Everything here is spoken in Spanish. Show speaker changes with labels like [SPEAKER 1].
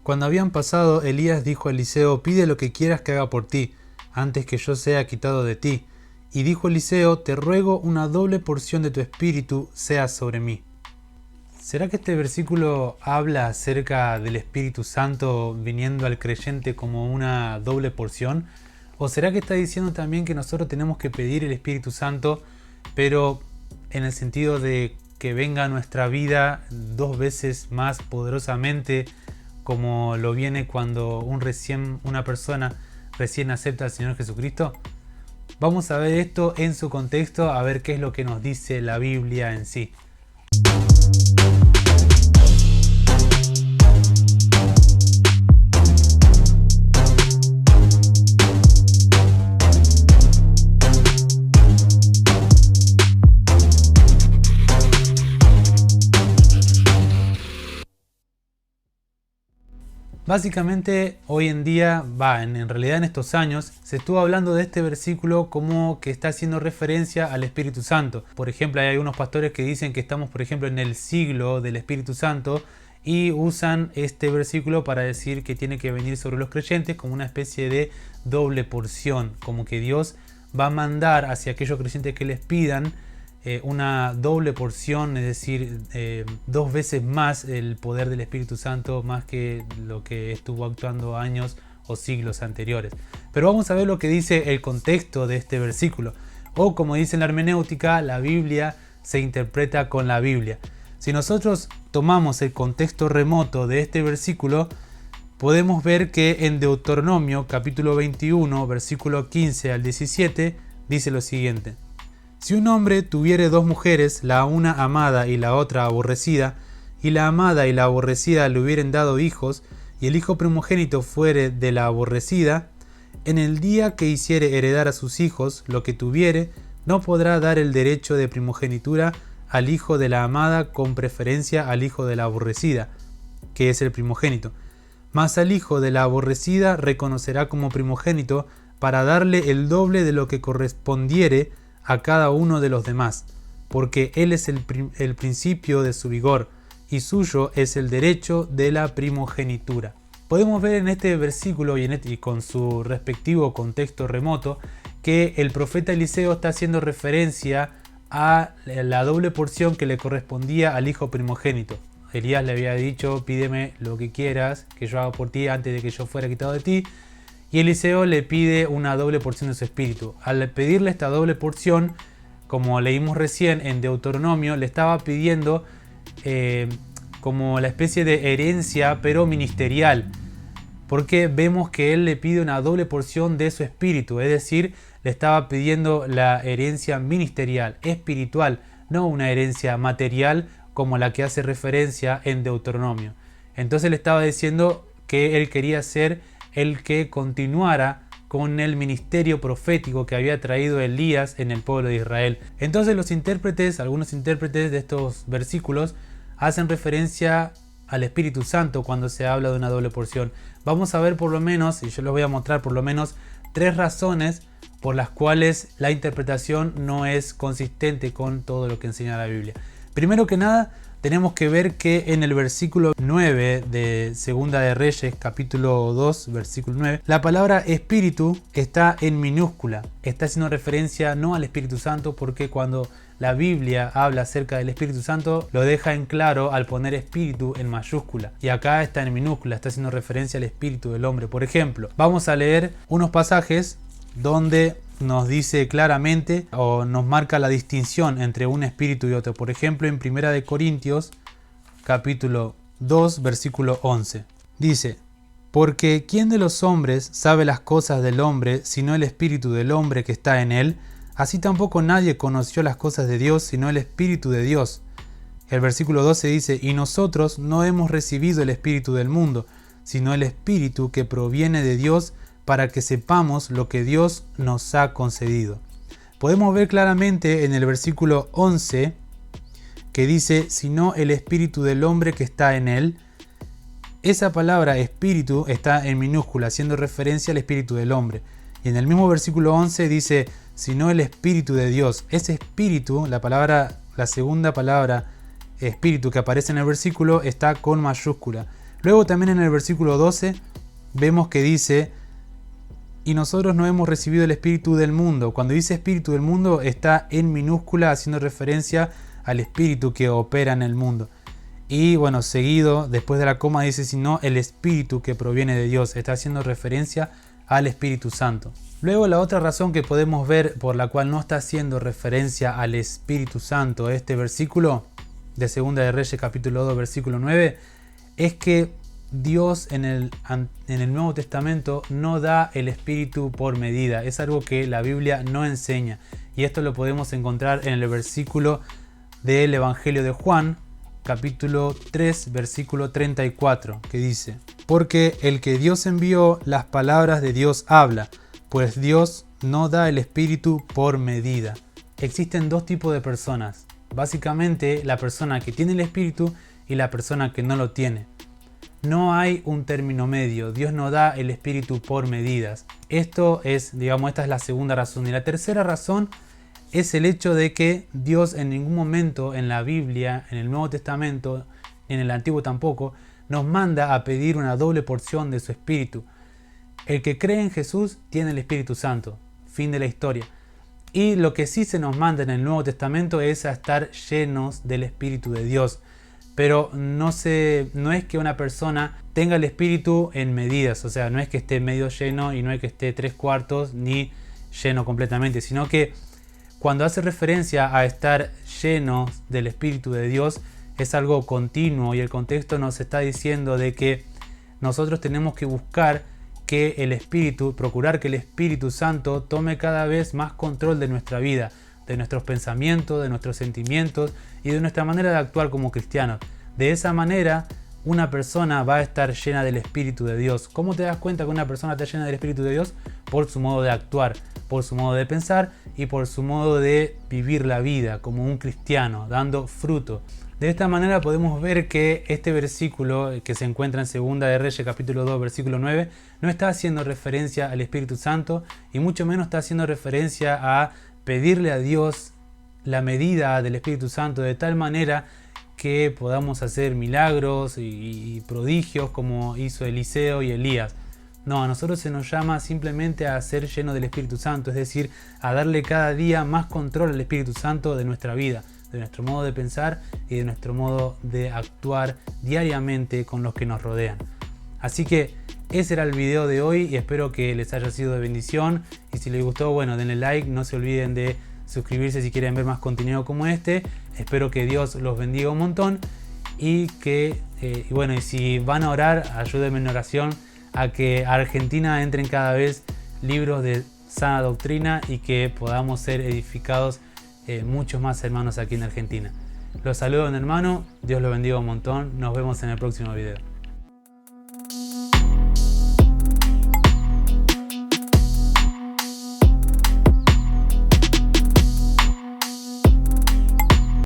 [SPEAKER 1] Cuando habían pasado, Elías dijo a Eliseo: pide lo que quieras que haga por ti, antes que yo sea quitado de ti. Y dijo Eliseo: te ruego una doble porción de tu espíritu sea sobre mí. ¿Será que este versículo habla acerca del Espíritu Santo viniendo al creyente como una doble porción? ¿O será que está diciendo también que nosotros tenemos que pedir el Espíritu Santo, pero en el sentido de que venga a nuestra vida 2 veces más poderosamente, como lo viene cuando una persona recién acepta al Señor Jesucristo? Vamos a ver esto en su contexto, a ver qué es lo que nos dice la Biblia en sí. Básicamente hoy en día, en realidad en estos años, se estuvo hablando de este versículo como que está haciendo referencia al Espíritu Santo. Por ejemplo, hay algunos pastores que dicen que estamos, por ejemplo, en el siglo del Espíritu Santo y usan este versículo para decir que tiene que venir sobre los creyentes como una especie de doble porción, como que Dios va a mandar hacia aquellos creyentes que les pidan una doble porción, es decir, 2 veces más el poder del Espíritu Santo, más que lo que estuvo actuando años o siglos anteriores. Pero vamos a ver lo que dice el contexto de este versículo, o como dice en la hermenéutica, la Biblia se interpreta con la Biblia. Si nosotros tomamos el contexto remoto de este versículo, podemos ver que en Deuteronomio capítulo 21, versículo 15 al 17, dice lo siguiente: si un hombre tuviere 2 mujeres, la una amada y la otra aborrecida, y la amada y la aborrecida le hubieren dado hijos, y el hijo primogénito fuere de la aborrecida, en el día que hiciere heredar a sus hijos lo que tuviere, no podrá dar el derecho de primogenitura al hijo de la amada con preferencia al hijo de la aborrecida, que es el primogénito. Mas al hijo de la aborrecida reconocerá como primogénito para darle el doble de lo que correspondiere a cada uno de los demás, porque él es el principio de su vigor, y suyo es el derecho de la primogenitura. Podemos ver en este versículo y con su respectivo contexto remoto que el profeta Eliseo está haciendo referencia a la doble porción que le correspondía al hijo primogénito. Elías le había dicho: pídeme lo que quieras que yo haga por ti antes de que yo fuera quitado de ti. Y Eliseo le pide una doble porción de su espíritu. Al pedirle esta doble porción, como leímos recién en Deuteronomio, le estaba pidiendo como la especie de herencia, pero ministerial. Porque vemos que él le pide una doble porción de su espíritu, es decir, le estaba pidiendo la herencia ministerial, espiritual, no una herencia material como la que hace referencia en Deuteronomio. Entonces le estaba diciendo que él quería ser el que continuara con el ministerio profético que había traído Elías en el pueblo de Israel. Entonces algunos intérpretes de estos versículos hacen referencia al Espíritu Santo cuando se habla de una doble porción. Vamos a ver por lo menos, y yo les voy a mostrar por lo menos 3 razones por las cuales la interpretación no es consistente con todo lo que enseña la Biblia. Primero que nada, tenemos que ver que en el versículo 9 de Segunda de Reyes, capítulo 2, versículo 9, la palabra espíritu está en minúscula. Está haciendo referencia no al Espíritu Santo, porque cuando la Biblia habla acerca del Espíritu Santo, lo deja en claro al poner espíritu en mayúscula. Y acá está en minúscula, está haciendo referencia al espíritu del hombre. Por ejemplo, vamos a leer unos pasajes donde nos dice claramente o nos marca la distinción entre un espíritu y otro. Por ejemplo, en 1 Corintios capítulo 2 versículo 11 dice: porque ¿quién de los hombres sabe las cosas del hombre sino el espíritu del hombre que está en él? Así tampoco nadie conoció las cosas de Dios sino el espíritu de Dios. El versículo 12 dice: y nosotros no hemos recibido el espíritu del mundo, sino el espíritu que proviene de Dios, para que sepamos lo que Dios nos ha concedido. Podemos ver claramente en el versículo 11 que dice: sino el espíritu del hombre que está en él. Esa palabra espíritu está en minúscula, haciendo referencia al espíritu del hombre. Y en el mismo versículo 11 dice: sino el espíritu de Dios. Ese espíritu, la segunda palabra espíritu que aparece en el versículo, está con mayúscula. Luego también en el versículo 12 vemos que dice: y nosotros no hemos recibido el espíritu del mundo. Cuando dice espíritu del mundo está en minúscula, haciendo referencia al espíritu que opera en el mundo. Y bueno, seguido, después de la coma dice: sino el espíritu que proviene de Dios. Está haciendo referencia al Espíritu Santo. Luego la otra razón que podemos ver por la cual no está haciendo referencia al Espíritu Santo este versículo de Segunda de Reyes capítulo 2 versículo 9 es que Dios en el Nuevo Testamento no da el Espíritu por medida. Es algo que la Biblia no enseña. Y esto lo podemos encontrar en el versículo del Evangelio de Juan, capítulo 3, versículo 34, que dice: porque el que Dios envió, las palabras de Dios habla, pues Dios no da el Espíritu por medida. Existen dos tipos de personas. Básicamente, la persona que tiene el Espíritu y la persona que no lo tiene. No hay un término medio. Dios no da el Espíritu por medidas. Esta es la segunda razón. Y la tercera razón es el hecho de que Dios en ningún momento en la Biblia, en el Nuevo Testamento, en el Antiguo tampoco, nos manda a pedir una doble porción de su Espíritu. El que cree en Jesús tiene el Espíritu Santo. Fin de la historia. Y lo que sí se nos manda en el Nuevo Testamento es a estar llenos del Espíritu de Dios. Pero no es que una persona tenga el Espíritu en medidas. O sea, no es que esté medio lleno y no es que esté 3/4 ni lleno completamente. Sino que cuando hace referencia a estar llenos del Espíritu de Dios, es algo continuo, y el contexto nos está diciendo de que nosotros tenemos que buscar que el Espíritu, procurar que el Espíritu Santo tome cada vez más control de nuestra vida, de nuestros pensamientos, de nuestros sentimientos y de nuestra manera de actuar como cristianos. De esa manera, una persona va a estar llena del Espíritu de Dios. ¿Cómo te das cuenta que una persona está llena del Espíritu de Dios? Por su modo de actuar, por su modo de pensar y por su modo de vivir la vida como un cristiano, dando fruto. De esta manera podemos ver que este versículo que se encuentra en Segunda de Reyes capítulo 2 versículo 9 no está haciendo referencia al Espíritu Santo y mucho menos está haciendo referencia a pedirle a Dios la medida del Espíritu Santo de tal manera que podamos hacer milagros y prodigios como hizo Eliseo y Elías. No, a nosotros se nos llama simplemente a ser llenos del Espíritu Santo, es decir, a darle cada día más control al Espíritu Santo de nuestra vida, de nuestro modo de pensar y de nuestro modo de actuar diariamente con los que nos rodean. Así que ese era el video de hoy y espero que les haya sido de bendición. Y si les gustó, bueno, denle like, no se olviden de suscribirse si quieren ver más contenido como este. Espero que Dios los bendiga un montón y que, y si van a orar, ayúdenme en oración a que a Argentina entren cada vez libros de sana doctrina y que podamos ser edificados muchos más hermanos aquí en Argentina. Los saludo, hermano. Dios los bendiga un montón. Nos vemos en el próximo video.